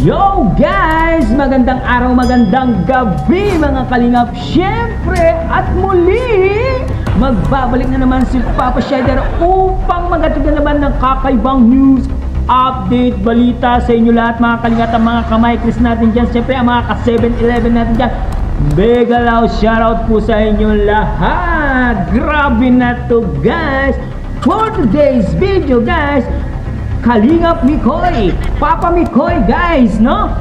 Yo guys! Magandang araw, magandang gabi mga kalingap. Siyempre at muli, magbabalik na naman si Papa Shedder upang magatid na naman ng kakaibang news, update, balita sa inyo lahat mga kalingap, ang mga kamay Chris natin dyan. Siyempre ang mga ka-7-Eleven natin dyan. Mega loud shoutout po sa inyo lahat. Grabe na to guys. For today's video guys, Kalingap Mikoy, Papa Mikoy guys, no?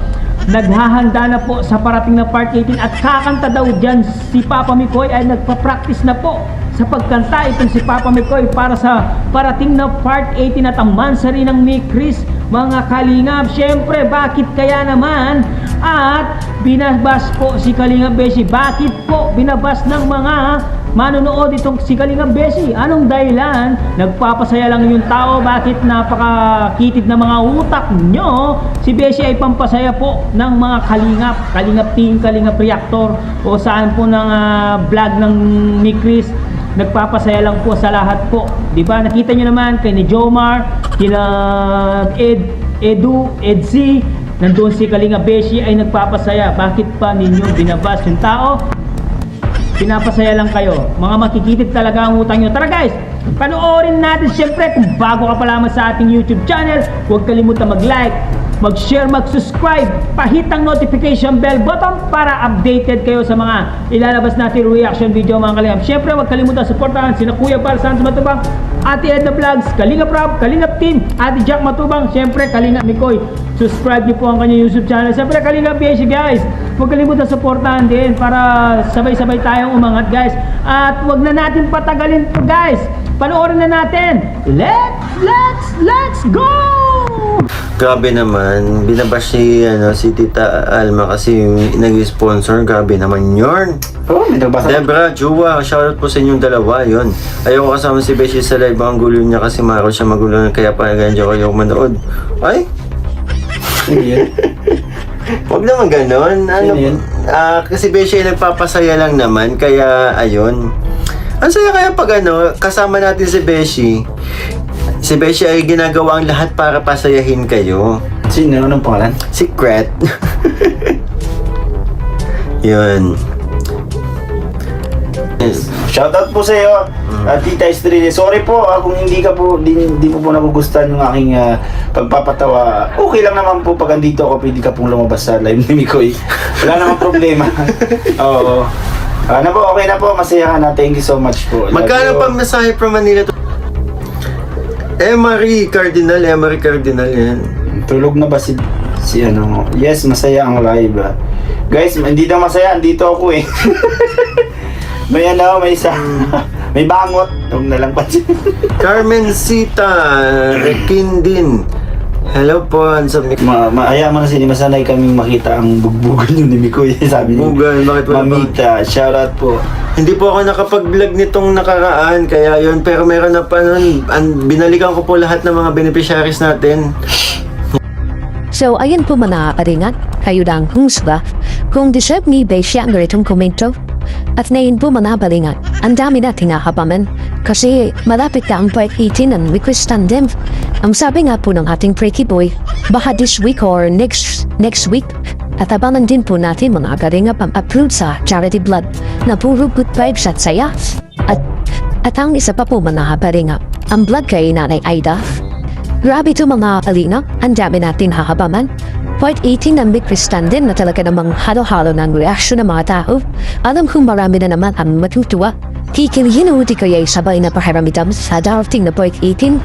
Naghahanda na po sa parating na Part 18 at kakanta daw dyan si Papa Mikoy ay nagpa-practice na po sa pagkanta itong si Papa Mikoy para sa parating na Part 18 at ang mansari ng ni Chris, mga kalingap. Siyempre, bakit kaya naman at binabas po si Kalingap Beshi? Bakit po binabas ng mga manonood itong si Kalingap Beshi? Anong dahilan? Nagpapasaya lang yung tao? Bakit napakakitid na mga utak nyo? Si Beshi ay pampasaya po ng mga kalingap, Kalingap Team, Kalingap Reactor o saan po ng vlog ng ni Chris. Nagpapasaya lang po sa lahat po, di ba? Nakita nyo naman kay ni Jomar, kina Edzi, nandun si Kalingap Beshi ay nagpapasaya. Bakit pa ninyo binabas yung tao? Pinapasaya lang kayo. Mga makikitid talaga ang utang nyo. Tara guys, panoorin natin. Siyempre, kung bago ka pa lamang sa ating YouTube channel, huwag kalimutan mag-like, mag-share, mag-subscribe, pahitang notification bell button para updated kayo sa mga ilalabas natin reaction video mga kalingap. Siyempre, huwag kalimutan supportahan sina Kuya Bar Santos Matubang, Ate Edna Vlogs, Kalingap Rob, Kalingap Team, Ate Jack Matubang, siyempre Kalingap Mikoy. Subscribe niyo po ang kanyang YouTube channel. Siyempre, Kalingap Beshi guys, huwag kalimutan supportahan din para sabay-sabay tayong umangat guys. At huwag na natin patagalin to guys. Panoorin na natin. Let's go! Grabe naman, binabash si Tita Alma kasi nag-sponsor. Grabe naman yun. Oh, may nagbasa. Debra, Jua, shoutout po sa inyong dalawa, yun. Ayoko kasama si Beshi sa live, ang gulo niya kasi maro siya magulo, kaya pa ganyan ko ayoko manood. Ay? Huwag naman ganon. Ano, kasi Beshi ay nagpapasaya lang naman, kaya ayun. Ang saya kaya pag kasama natin si Beshi. Si Beshi ay ginagawa ang lahat para pasayahin kayo. Sino? Anong pangalan? Secret. Yun. Shoutout po sa iyo, Tita Estrella. Sorry po kung hindi mo po nagugustuhan yung aking pagpapatawa. Okay lang naman po pag andito ako, pwede ka pong lumabas sa live ni Mikoy. Wala namang problema. Oo. Ano po, okay na po. Masaya ka na. Thank you so much po. Magkano pang masahe from Manila to? Emery Cardinal yan. Tulog na ba si ano? Yes, masaya ang live. Guys, hindi daw masaya. Andito ako eh. May may isa. May bangot. Huwag na lang pansin. Carmen Sita Rekindin. Hello po, handsome Mikoy. Maaya mo na masanay kaming makita ang bugbugan yun ni Mikoy. Sabi niya, Bugan, bakit wala ba? Mamita, shoutout po. Hindi po ako nakapag-vlog nitong nakaraan, kaya yun. Pero meron na pa nun. Binalikan ko po lahat ng mga beneficiaries natin. So, ayun po mga karingat, kayo lang husga kung deserve ni Beshi ang ganitong komento. At ngayon po mga balingat, ang dami na tinahabaman kasi malapit na ang Part 18 ng Request Tandem. Ang sabi nga po ng ating Freaky Boy, baka this week or next week. At abangan din po natin mga karingat pang-upload sa Charity Blood na puro good vibes at saya. At ang isa pa po mga balingat, ang vlog kay Nanay Aida. Grabe ito mga kalingap, ang dami natin hahabaman. Part 18 ng Big Kristan din na talaga namang halo-halo ng reaksyon ng mga tao. Alam kong marami na naman ang matutuwa. Kikilihinuti kaya sabay na paharamidam sa darating na Part 18.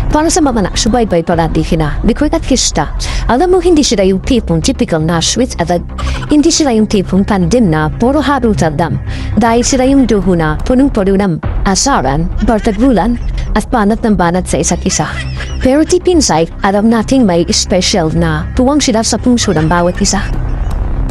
Para sa mga naksubaybay palati kina Bikoy at Kista. Alam mo hindi sila yung tipong typical na sweet at hindi sila yung tipong tandem na puro harutadam. Dahil sila yung duho na punong-puno ng asaran, bartagulan at banat ng banat sa isa't isa. Pero deep inside, alam nating may special na tuwang sila sa puso ng bawat isa.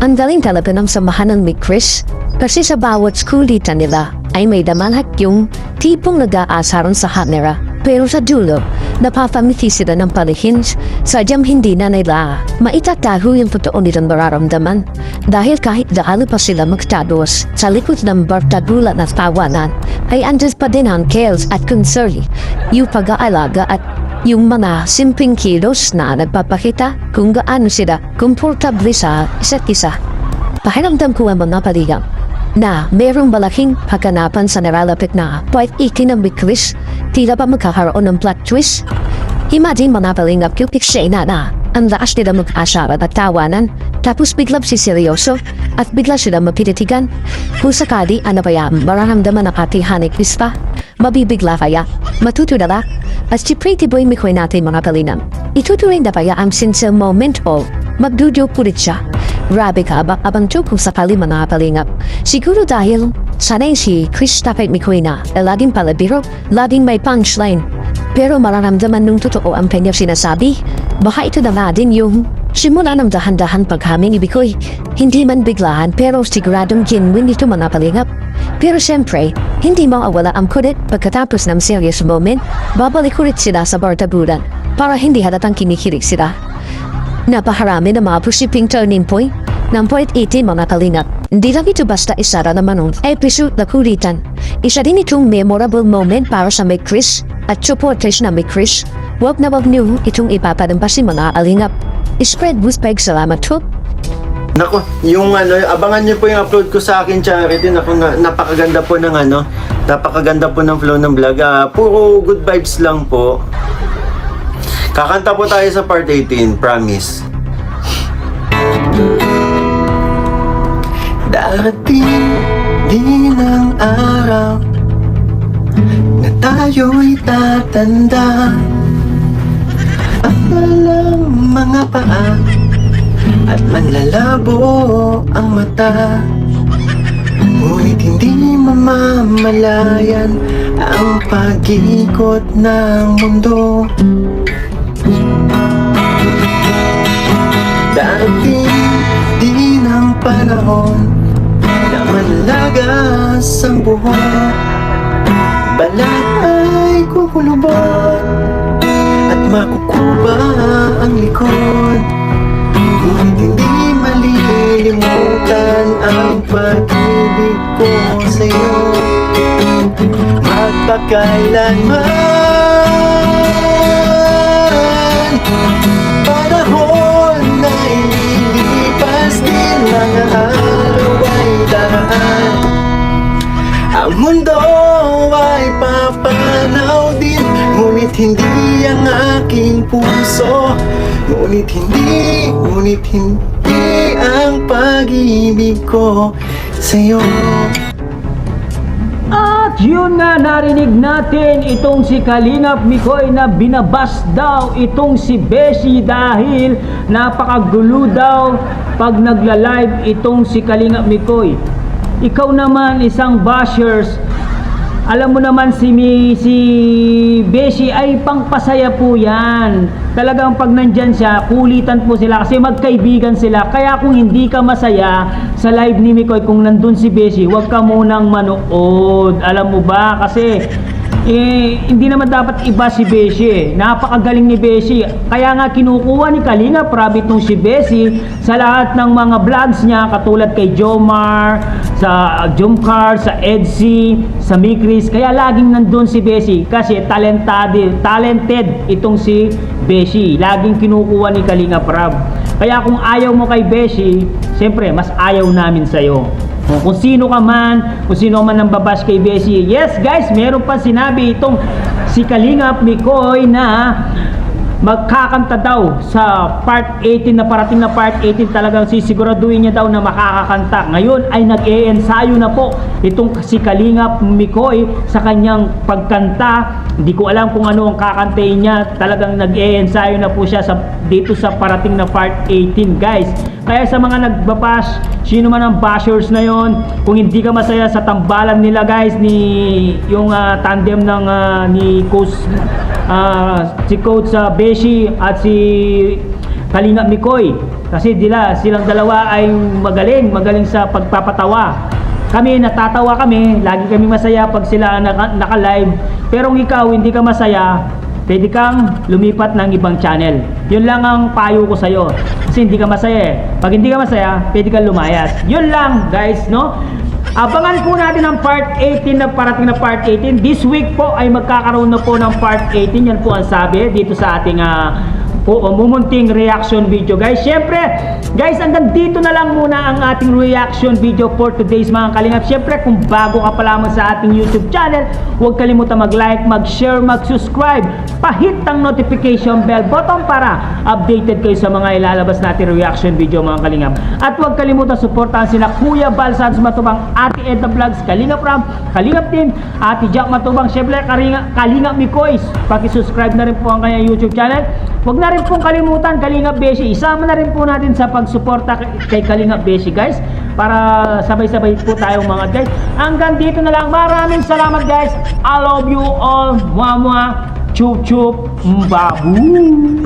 Ang galing talaga ng samahan ng Chris kasi sa bawat skulitan nila ay may damalhak yung tipong nag-aasaran sa kamera. Pero sa dulo, napapamiti sila ng palihin, sadyang hindi na nila maitataho yung totoo nilang mararamdaman. Dahil kahit dahil pa sila magtados sa likod ng bartagulan at tawanan, ay andun pa din ang chaos at concern, yung pag-aalaga at Yung mga simpleng kilos na nagpapakita kung gaano sila komportable sa isa't isa. Pakiramdam ko ang mga paligam na mayroong malaking pagkanapan sa naralapit na point ikinamikris, tila ba magkakaroon ng plot twist? Imagine mga palingap yung piksena na ang lakas nila mag-asawa at tawanan, tapos biglang si seryoso at bigla sila mapititigan. Kung sakali ano ba yan, mararamdaman na katihanik pa, mabibigla kaya, matutulala, at si Pretty Boy Mikoy natin mga palinam. Ituturing na kaya ang sincere moment o magdudo pulit siya. Grabe ka ba abang kung sakali mga palingap. Siguro dahil sanay si Christopher Mikoy na laging palabiro, laging may punchline. Pero mararamdaman nung totoo ang kanyang sinasabi, baka ito na nga din yung simula ng dahan-dahan paghaming ibikoy. Hindi man biglahan pero siguradong genuine ito mga palingap. Pero siyempre, hindi mawawala ang kulit pagkatapos ng serious moment, babalik ulit sila sa bartaburan para hindi halatang kinikilig sila. Napakarami na mga pusiping turning point ng point 18 mga kalingap. Hindi lang ito basta isa na naman ng episode na kulitan. Isa din itong memorable moment para sa may Chris at supporters na may Chris. Huwag na wag niyo itong ipapadampasin mga kalingap. Spread buspeg, salamat po. Nako, yung abangan nyo po yung upload ko sa akin, Charity. Nako, napakaganda po ng napakaganda po ng flow ng vlog. Puro good vibes lang po. Kakanta po tayo sa part 18, promise. Darating din ang araw na tayo'y tatanda at walang mga paa at manlalabo ang mata. Ngunit hindi mamamalayan ang pag-ikot ng mundo. Darating din ang panahon na manlagas ang buhok, balat ay kukulubot at makukuba ang likod. Ngunit hindi malilimutan ang pag-ibig ko sa'yo magpakailanman. Panahon na ililipas din, mga araw ay daraan. Ang mundo ay papanaw din, ngunit hindi ang aking puso. Ngunit hindi ang pag-ibig ko sa'yo. At yun na, narinig natin itong si Kalingap Mikoy na binabas daw itong si Beshi dahil napakagulo daw pag nagla-live itong si Kalingap Mikoy. Ikaw naman isang bashers, alam mo naman si Beshi ay pangpasaya po yan. Talagang pag nandyan siya, kulitan po sila kasi magkaibigan sila. Kaya kung hindi ka masaya sa live ni Mikoy, kung nandun si Beshi, huwag ka munang manood. Alam mo ba? Kasi hindi naman dapat iba si Beshi. Napakagaling ni Beshi. Kaya nga kinukuha ni Kalingap Rab itong si Beshi sa lahat ng mga vlogs niya, katulad kay Jomar, sa Jomcar, sa Edsy, sa Mikris. Kaya laging nandun si Beshi kasi talented itong si Beshi. Laging kinukuha ni Kalingap Rab. Kaya kung ayaw mo kay Beshi, siyempre mas ayaw namin sa'yo. Kung sino ka man, kung sino man ang babash kay Beshi. Yes guys, meron pa sinabi itong si Kalingap Mikoy na magkakanta daw sa part 18 na parating na part 18. Talagang sisiguraduhin niya daw na makakakanta. Ngayon ay nag-e-ensayo na po itong si Kalingap Mikoy sa kanyang pagkanta. Hindi ko alam kung ano ang kakantayin niya. Talagang nag-e-ensayo na po siya dito sa parating na part 18 guys. Kaya sa mga nagbabash, sino man ang bashers na yon, kung hindi ka masaya sa tambalan nila guys, yung tandem ng ni Coach si Coach Beshi at si Kalingap Mikoy, kasi silang dalawa ay magaling sa pagpapatawa. Kami natatawa kami, lagi kami masaya pag sila naka-live. Pero kung ikaw hindi ka masaya, pwede kang lumipat ng ibang channel. Yun lang ang payo ko sa'yo. Kasi hindi ka masaya eh. Pag hindi ka masaya, pwede kang lumayas. Yun lang guys, no? Abangan po natin ang part 18 na parating na part 18. This week po ay magkakaroon na po ng part 18. Yan po ang sabi dito sa ating mumunting reaction video, guys. Syempre, guys, hanggang dito na lang muna ang ating reaction video for today's mga kalingap. Syempre, kung bago ka pa lamang sa ating YouTube channel, huwag kalimutan mag-like, mag-share, mag-subscribe, pahit ang notification bell button para updated kayo sa mga ilalabas natin reaction video, mga kalingap. At huwag kalimutan suportahan sila Kuya Bal Santos Matubang, Ate Edna Vlogs, Kalingap Ram, Kalingap Team, Ate Jack Matubang, syempre Kalingap Mikoys. Paki-subscribe na rin po ang kanyang YouTube channel. Huwag na rin pong kalimutan Kalingap Beshi. Isama na rin po natin sa pagsuporta kay Kalingap Beshi, guys, para sabay-sabay po tayong mga guys. Hanggang dito na lang. Maraming salamat, guys. I love you all. Mwah mwah. Chup chup. Babu.